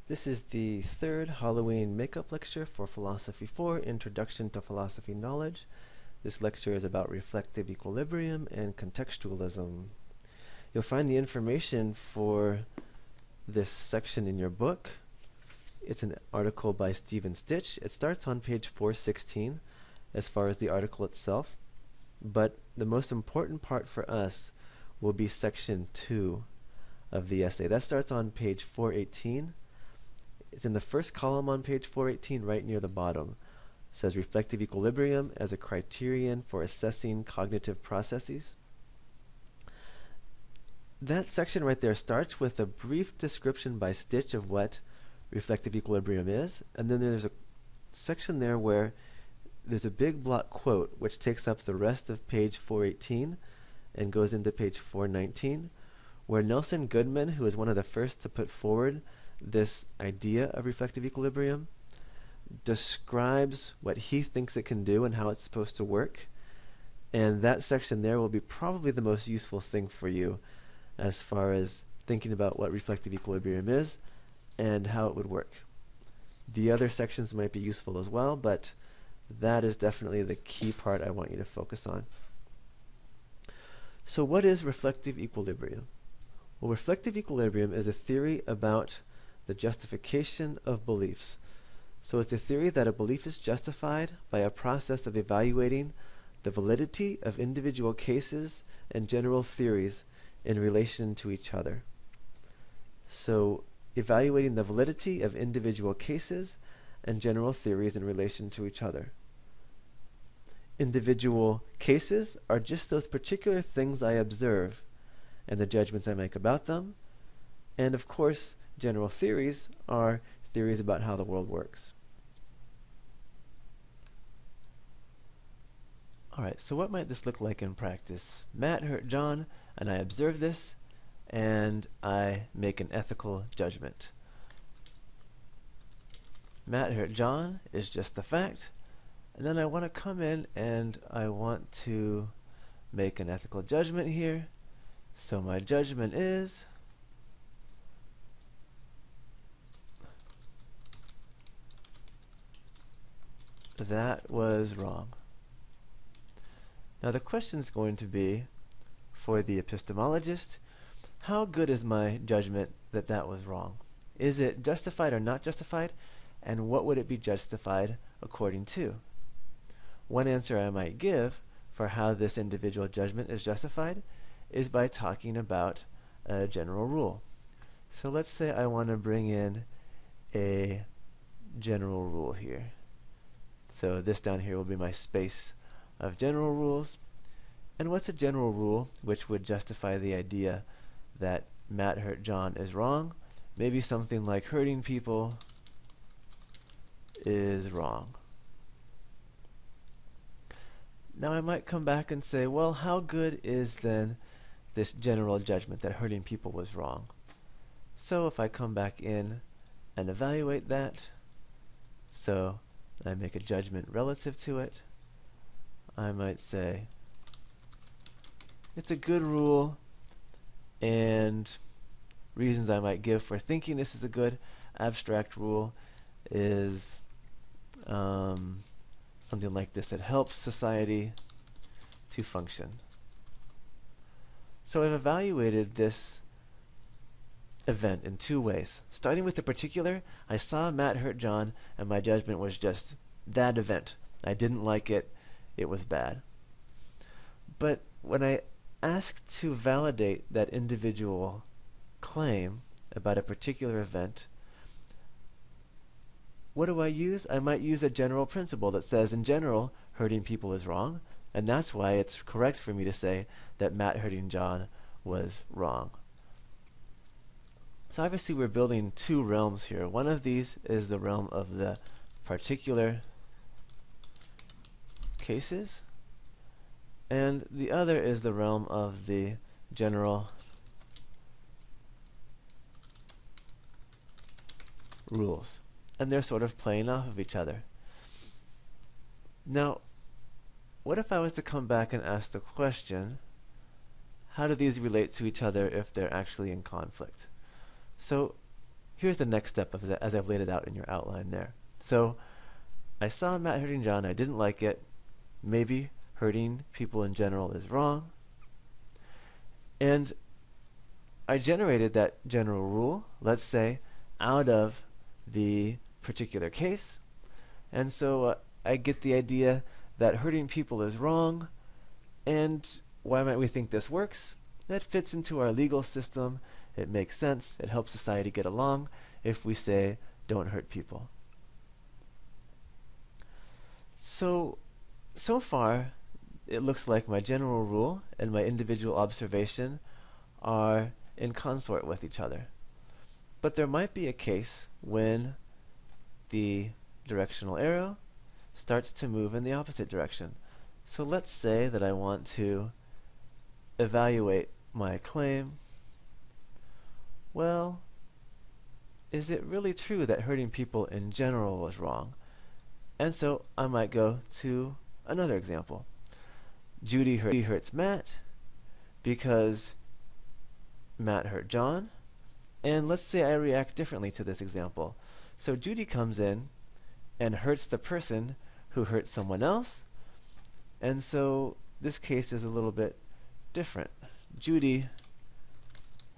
This is the third Halloween makeup lecture for Philosophy 4, Introduction to Philosophy Knowledge. This lecture is about reflective equilibrium and contextualism. You'll find the information for this section in your book. It's an article by Stephen Stitch. It starts on page 416 as far as the article itself, but the most important part for us will be section 2 of the essay. That starts on page 418. It's in the first column on page 418, right near the bottom. It says reflective equilibrium as a criterion for assessing cognitive processes. That section right there starts with a brief description by Stitch of what reflective equilibrium is, and then there's a section there where there's a big block quote which takes up the rest of page 418 and goes into page 419, where Nelson Goodman, who is one of the first to put forward this idea of reflective equilibrium, describes what he thinks it can do and how it's supposed to work. And that section there will be probably the most useful thing for you as far as thinking about what reflective equilibrium is and how it would work. The other sections might be useful as well, but that is definitely the key part I want you to focus on. So what is reflective equilibrium? Well, reflective equilibrium is a theory about the justification of beliefs. So it's a theory that a belief is justified by a process of evaluating the validity of individual cases and general theories in relation to each other. So evaluating the validity of individual cases and general theories in relation to each other. Individual cases are just those particular things I observe and the judgments I make about them. And of course, general theories are theories about how the world works. Alright, so what might this look like in practice? Matt hurt John, and I observe this, and I make an ethical judgment. Matt hurt John is just the fact, and then I want to come in and I want to make an ethical judgment here. So my judgment is that was wrong. Now the question is going to be, for the epistemologist, how good is my judgment that that was wrong? Is it justified or not justified? And what would it be justified according to? One answer I might give for how this individual judgment is justified is by talking about a general rule. So let's say I want to bring in a general rule here. So this down here will be my space of general rules. And what's a general rule which would justify the idea that Matt hurt John is wrong? Maybe something like hurting people is wrong. Now I might come back and say, well, how good is then this general judgment that hurting people was wrong? So if I come back in and evaluate that, so I make a judgment relative to it, I might say it's a good rule, and reasons I might give for thinking this is a good abstract rule is something like this: it helps society to function. So I've evaluated this event in two ways. Starting with the particular, I saw Matt hurt John, and my judgment was just that event. I didn't like it. It was bad. But when I asked to validate that individual claim about a particular event, what do I use? I might use a general principle that says, in general, hurting people is wrong, and that's why it's correct for me to say that Matt hurting John was wrong. So obviously we're building two realms here. One of these is the realm of the particular cases, and the other is the realm of the general rules. And they're sort of playing off of each other. Now, what if I was to come back and ask the question, how do these relate to each other if they're actually in conflict? So here's the next step as I've laid it out in your outline there. So I saw Matt hurting John. I didn't like it. Maybe hurting people in general is wrong. And I generated that general rule, let's say, out of the particular case. And so I get the idea that hurting people is wrong. And why might we think this works? That fits into our legal system. It makes sense. It helps society get along if we say, don't hurt people. So far, it looks like my general rule and my individual observation are in consort with each other. But there might be a case when the directional arrow starts to move in the opposite direction. So let's say that I want to evaluate my claim. Well, is it really true that hurting people in general was wrong? And so I might go to another example. Judy hurts Matt because Matt hurt John. And let's say I react differently to this example. So Judy comes in and hurts the person who hurt someone else. And so this case is a little bit different. Judy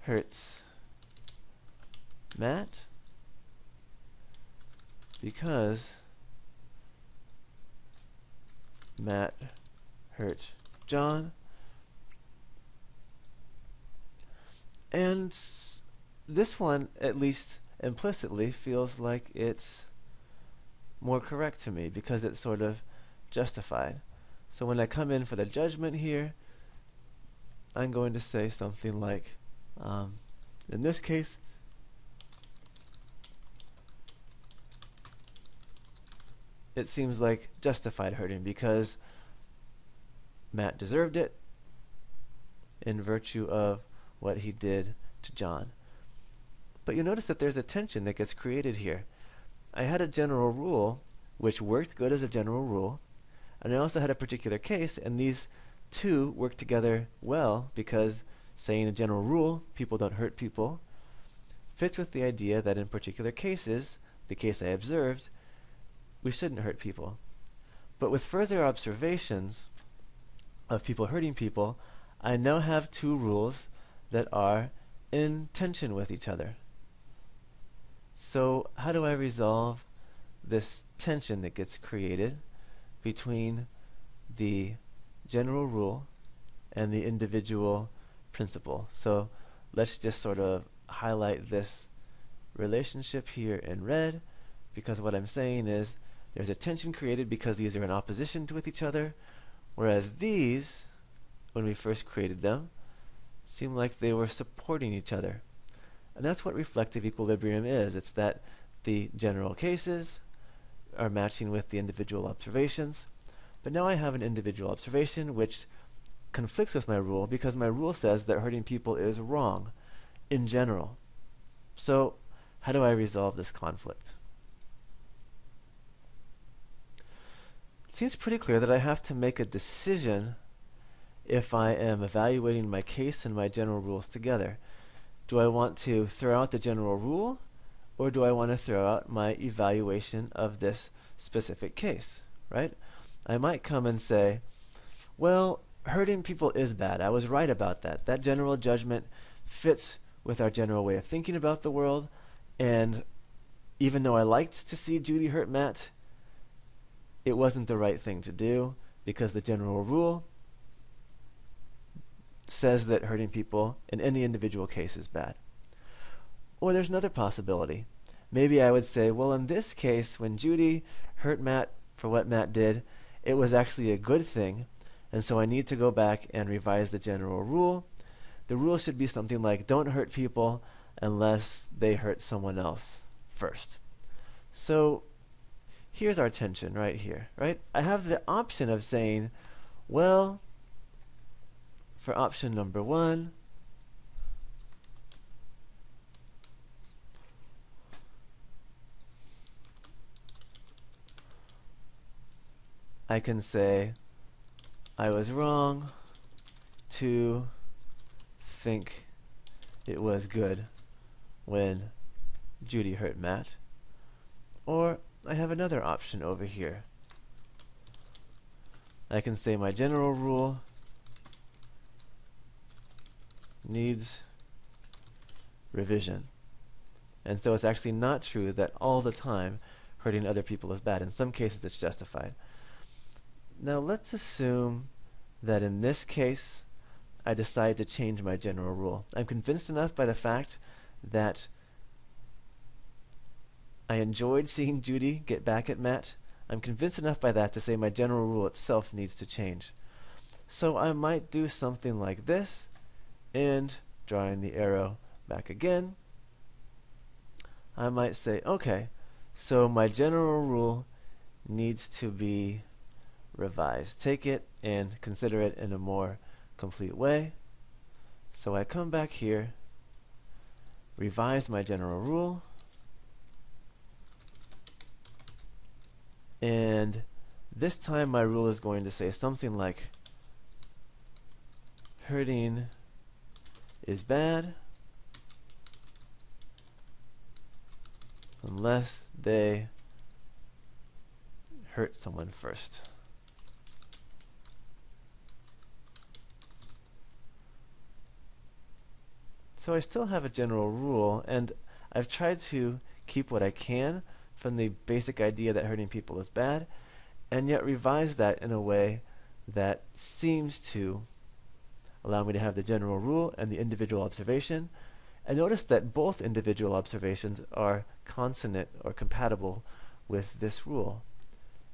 hurts Matt because Matt hurt John. And this one, at least implicitly, feels like it's more correct to me because it's sort of justified. So when I come in for the judgment here, I'm going to say something like, in this case, it seems like justified hurting because Matt deserved it in virtue of what he did to John. But you notice that there's a tension that gets created here. I had a general rule which worked good as a general rule, and I also had a particular case, and these two work together well because saying a general rule, people don't hurt people, fits with the idea that in particular cases, the case I observed, we shouldn't hurt people. But with further observations of people hurting people, I now have two rules that are in tension with each other. So how do I resolve this tension that gets created between the general rule and the individual principle? So let's just sort of highlight this relationship here in red, because what I'm saying is there's a tension created because these are in opposition with each other, whereas these, when we first created them, seem like they were supporting each other. And that's what reflective equilibrium is. It's that the general cases are matching with the individual observations. But now I have an individual observation which conflicts with my rule because my rule says that hurting people is wrong in general. So how do I resolve this conflict? It seems pretty clear that I have to make a decision if I am evaluating my case and my general rules together. Do I want to throw out the general rule, or do I want to throw out my evaluation of this specific case, right? I might come and say, well, hurting people is bad. I was right about that. That general judgment fits with our general way of thinking about the world, and even though I liked to see Judy hurt Matt, it wasn't the right thing to do because the general rule says that hurting people in any individual case is bad. Or there's another possibility. Maybe I would say, well, in this case, when Judy hurt Matt for what Matt did, it was actually a good thing, and so I need to go back and revise the general rule. The rule should be something like, don't hurt people unless they hurt someone else first. So here's our tension right here, right? I have the option of saying, well, for option number one, I can say I was wrong to think it was good when Judy hurt Matt. Or I have another option over here. I can say my general rule needs revision. And so it's actually not true that all the time hurting other people is bad. In some cases it's justified. Now let's assume that in this case I decide to change my general rule. I'm convinced enough by the fact that I enjoyed seeing Judy get back at Matt. I'm convinced enough by that to say my general rule itself needs to change. So I might do something like this, and drawing the arrow back again, I might say, okay, so my general rule needs to be revised. Take it and consider it in a more complete way. So I come back here, revise my general rule, and this time my rule is going to say something like hurting is bad unless they hurt someone first. So I still have a general rule, and I've tried to keep what I can from the basic idea that hurting people is bad, and yet revise that in a way that seems to allow me to have the general rule and the individual observation. And notice that both individual observations are consonant or compatible with this rule.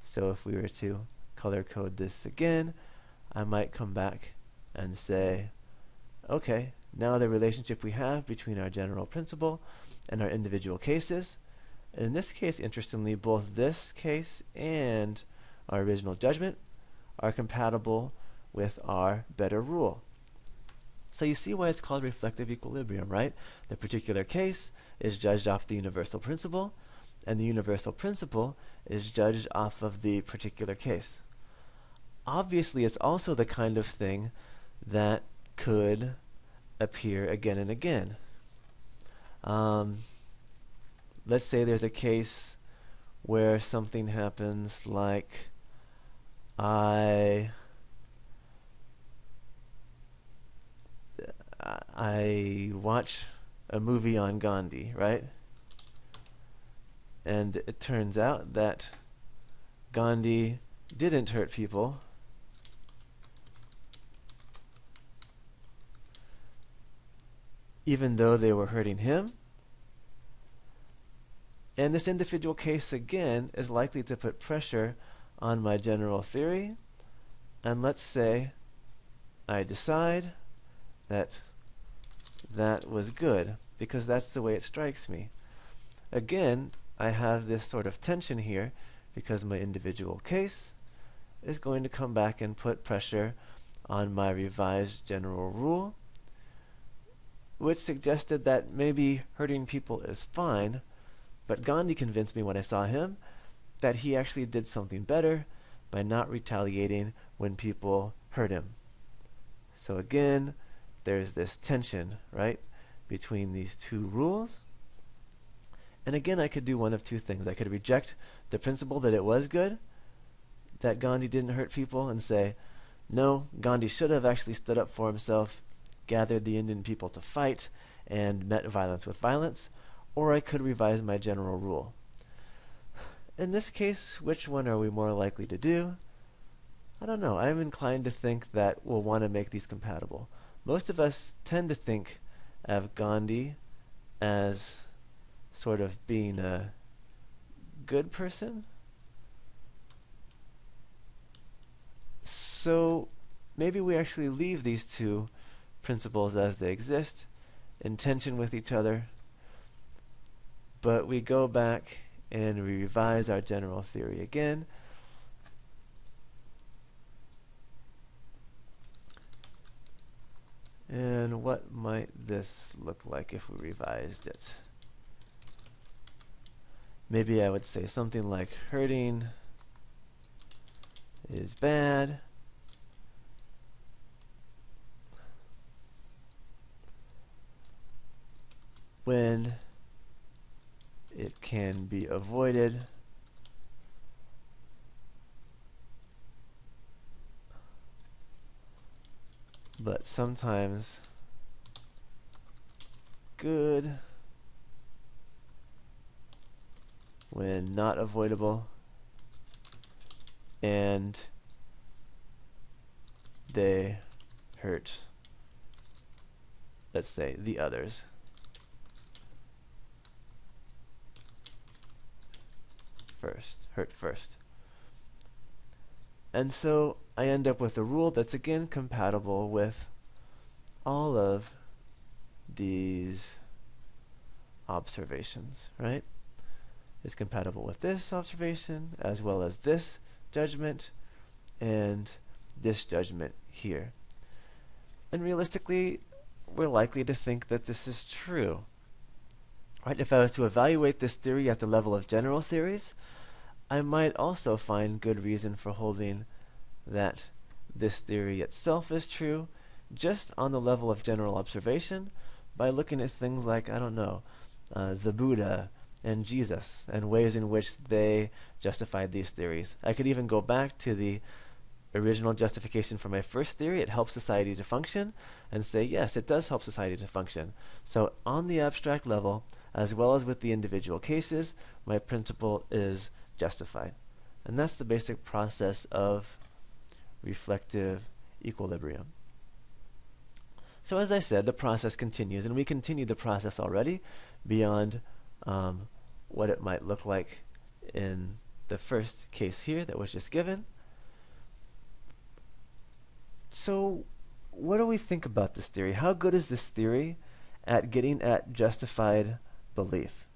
So if we were to color code this again, I might come back and say, okay, now the relationship we have between our general principle and our individual cases. In this case, interestingly, both this case and our original judgment are compatible with our better rule. So you see why it's called reflective equilibrium, right? The particular case is judged off the universal principle, and the universal principle is judged off of the particular case. Obviously, it's also the kind of thing that could appear again and again. Let's say there's a case where something happens like I watch a movie on Gandhi, right? And it turns out that Gandhi didn't hurt people, even though they were hurting him. And this individual case, again, is likely to put pressure on my general theory. And let's say I decide that that was good, because that's the way it strikes me. Again, I have this sort of tension here, because my individual case is going to come back and put pressure on my revised general rule, which suggested that maybe hurting people is fine, but Gandhi convinced me when I saw him that he actually did something better by not retaliating when people hurt him. So again, there's this tension, right, between these two rules. And again, I could do one of two things. I could reject the principle that it was good, that Gandhi didn't hurt people, and say, no, Gandhi should have actually stood up for himself, gathered the Indian people to fight, and met violence with violence. Or I could revise my general rule. In this case, which one are we more likely to do? I don't know. I'm inclined to think that we'll want to make these compatible. Most of us tend to think of Gandhi as sort of being a good person. So maybe we actually leave these two principles as they exist, in tension with each other, but we go back and we revise our general theory again. And what might this look like if we revised it? Maybe I would say something like hurting is bad when it can be avoided but sometimes good when not avoidable, and they hurt, let's say, the others. Hurt first. And so I end up with a rule that's again compatible with all of these observations, right? It's compatible with this observation as well as this judgment and this judgment here. And realistically, we're likely to think that this is true. Right? If I was to evaluate this theory at the level of general theories, I might also find good reason for holding that this theory itself is true just on the level of general observation by looking at things like, I don't know, the Buddha and Jesus and ways in which they justified these theories. I could even go back to the original justification for my first theory, it helps society to function, and say, yes, it does help society to function. So on the abstract level, as well as with the individual cases, my principle is justified. And that's the basic process of reflective equilibrium. So as I said, the process continues, and we continue the process already beyond what it might look like in the first case here that was just given. So what do we think about this theory? How good is this theory at getting at justified belief?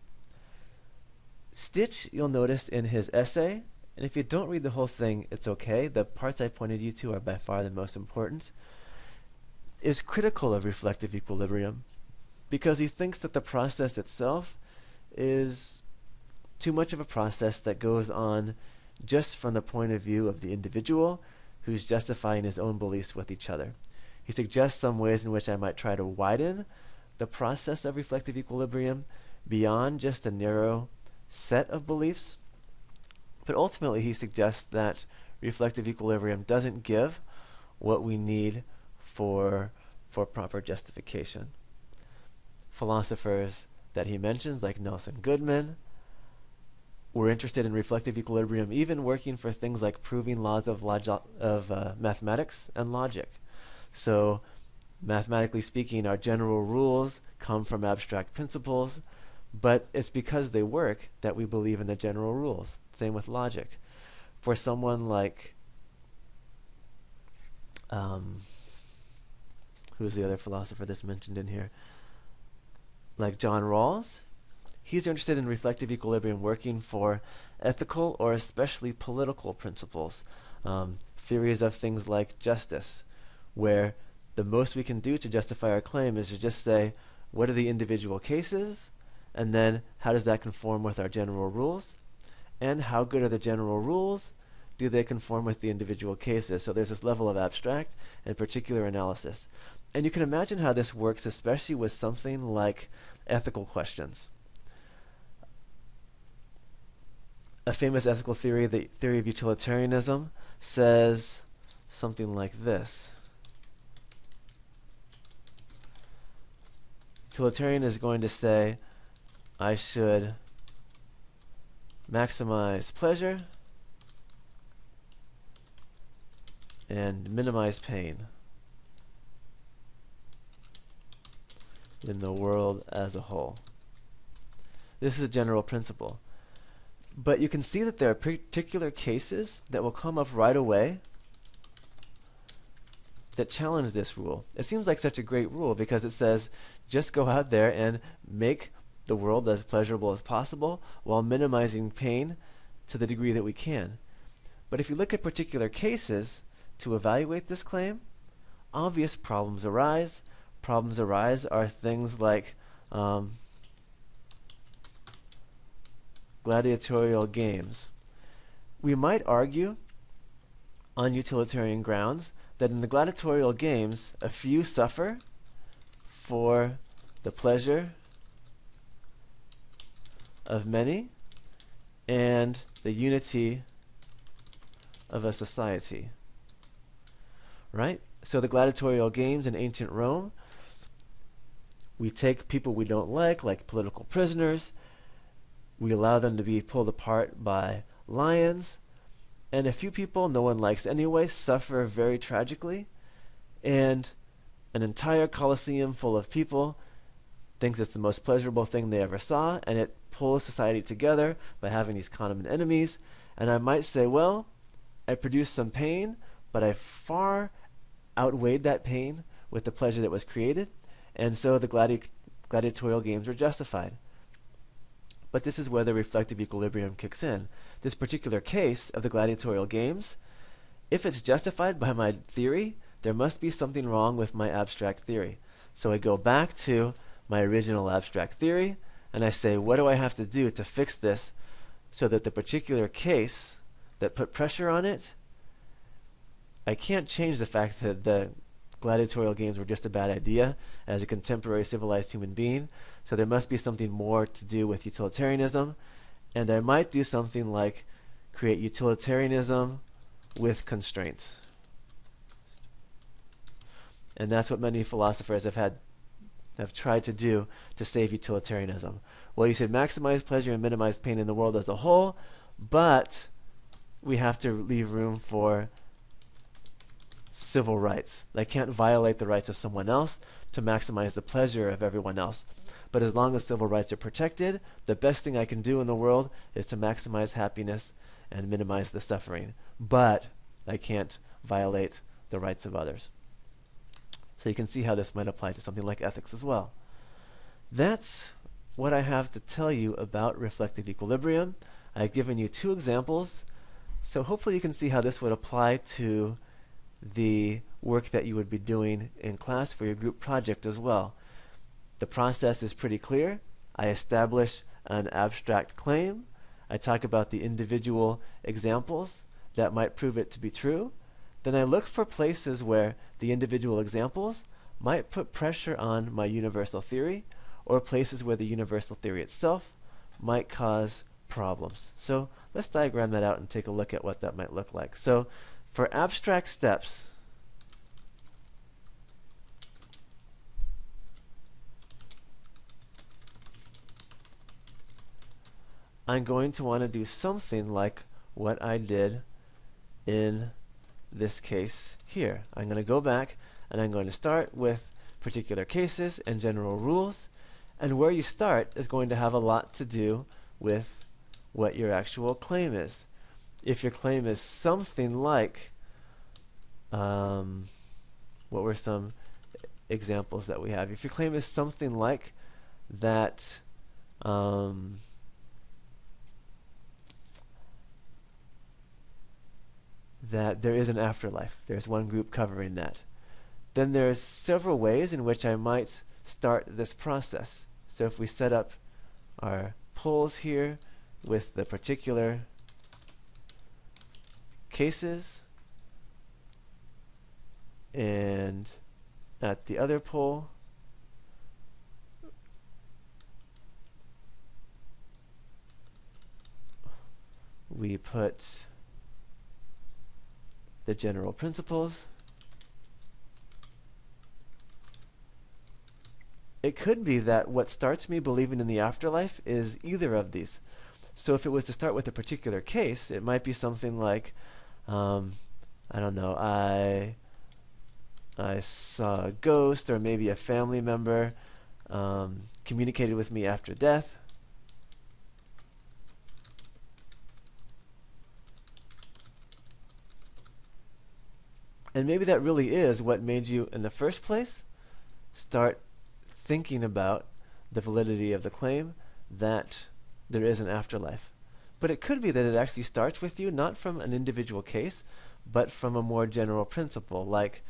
Stitch, you'll notice in his essay, and if you don't read the whole thing, it's okay. The parts I pointed you to are by far the most important, is critical of reflective equilibrium because he thinks that the process itself is too much of a process that goes on just from the point of view of the individual who's justifying his own beliefs with each other. He suggests some ways in which I might try to widen the process of reflective equilibrium beyond just a narrow set of beliefs, but ultimately he suggests that reflective equilibrium doesn't give what we need for proper justification. Philosophers that he mentions, like Nelson Goodman, were interested in reflective equilibrium, even working for things like proving laws of mathematics and logic. So, mathematically speaking, our general rules come from abstract principles, but it's because they work that we believe in the general rules. Same with logic. For someone like, who's the other philosopher that's mentioned in here? Like John Rawls, he's interested in reflective equilibrium working for ethical or especially political principles, theories of things like justice, where the most we can do to justify our claim is to just say, what are the individual cases? And then how does that conform with our general rules? And how good are the general rules? Do they conform with the individual cases? So there's this level of abstract and particular analysis. And you can imagine how this works, especially with something like ethical questions. A famous ethical theory, the theory of utilitarianism, says something like this. Utilitarian is going to say, I should maximize pleasure and minimize pain in the world as a whole. This is a general principle. But you can see that there are particular cases that will come up right away that challenge this rule. It seems like such a great rule because it says just go out there and make the world as pleasurable as possible while minimizing pain to the degree that we can. But if you look at particular cases to evaluate this claim, obvious problems arise. Problems arise are things like gladiatorial games. We might argue on utilitarian grounds that in the gladiatorial games, a few suffer for the pleasure of many and the unity of a society. Right? So the gladiatorial games in ancient Rome, we take people we don't like political prisoners, we allow them to be pulled apart by lions, and a few people no one likes anyway suffer very tragically, and an entire Colosseum full of people thinks it's the most pleasurable thing they ever saw, and it pulls society together by having these common enemies. And I might say, well, I produced some pain, but I far outweighed that pain with the pleasure that was created, and so the gladiatorial games were justified. But this is where the reflective equilibrium kicks in. This particular case of the gladiatorial games, if it's justified by my theory, there must be something wrong with my abstract theory. So I go back to my original abstract theory, and I say, what do I have to do to fix this so that the particular case that put pressure on it, I can't change the fact that the gladiatorial games were just a bad idea as a contemporary civilized human being, so there must be something more to do with utilitarianism, and I might do something like create utilitarianism with constraints. And that's what many philosophers have tried to do to save utilitarianism. Well, you should maximize pleasure and minimize pain in the world as a whole, but we have to leave room for civil rights. I can't violate the rights of someone else to maximize the pleasure of everyone else. But as long as civil rights are protected, the best thing I can do in the world is to maximize happiness and minimize the suffering. But I can't violate the rights of others. So you can see how this might apply to something like ethics as well. That's what I have to tell you about reflective equilibrium. I've given you two examples, so hopefully you can see how this would apply to the work that you would be doing in class for your group project as well. The process is pretty clear. I establish an abstract claim. I talk about the individual examples that might prove it to be true. Then I look for places where the individual examples might put pressure on my universal theory, or places where the universal theory itself might cause problems. So let's diagram that out and take a look at what that might look like. So for abstract steps, I'm going to want to do something like what I did in this case here. I'm going to go back and I'm going to start with particular cases and general rules, and where you start is going to have a lot to do with what your actual claim is. If your claim is something like, what were some examples that we have? If your claim is something like that, that there is an afterlife. There's one group covering that. Then there's several ways in which I might start this process. So if we set up our polls here with the particular cases, and at the other poll we put the general principles. It could be that what starts me believing in the afterlife is either of these. So if it was to start with a particular case, it might be something like, I don't know, I saw a ghost, or maybe a family member communicated with me after death. And maybe that really is what made you, in the first place, start thinking about the validity of the claim that there is an afterlife. But it could be that it actually starts with you not from an individual case, but from a more general principle, like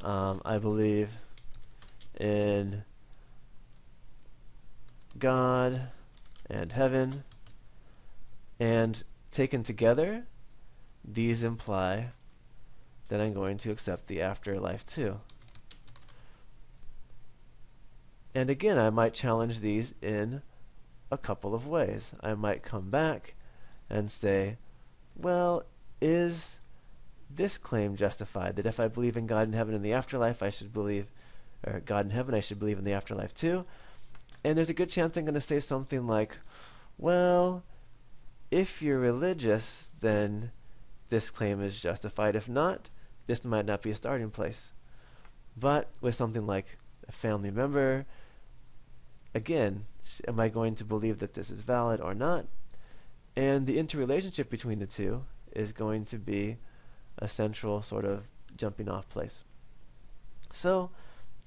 I believe in God and heaven, and taken together, these imply that I'm going to accept the afterlife too. And again, I might challenge these in a couple of ways. I might come back and say, well, is this claim justified? That if I believe in God in heaven and the afterlife, I should believe, or God in heaven, I should believe in the afterlife too. And there's a good chance I'm going to say something like, well, if you're religious, then this claim is justified. If not, this might not be a starting place. But with something like a family member, again, am I going to believe that this is valid or not? And the interrelationship between the two is going to be a central sort of jumping off place. So,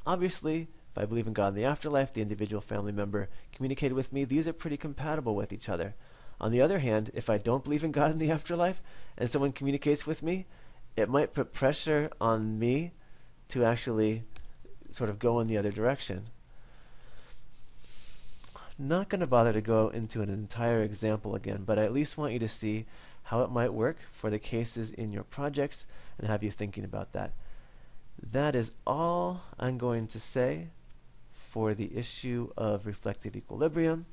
obviously, if I believe in God in the afterlife, the individual family member communicated with me, these are pretty compatible with each other. On the other hand, if I don't believe in God in the afterlife and someone communicates with me, it might put pressure on me to actually sort of go in the other direction. Not going to bother to go into an entire example again, but I at least want you to see how it might work for the cases in your projects and have you thinking about that. That is all I'm going to say for the issue of reflective equilibrium.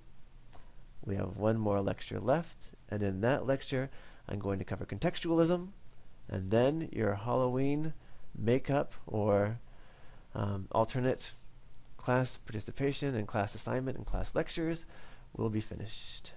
We have one more lecture left, and in that lecture I'm going to cover contextualism, and then your Halloween makeup or alternate class participation and class assignment and class lectures will be finished.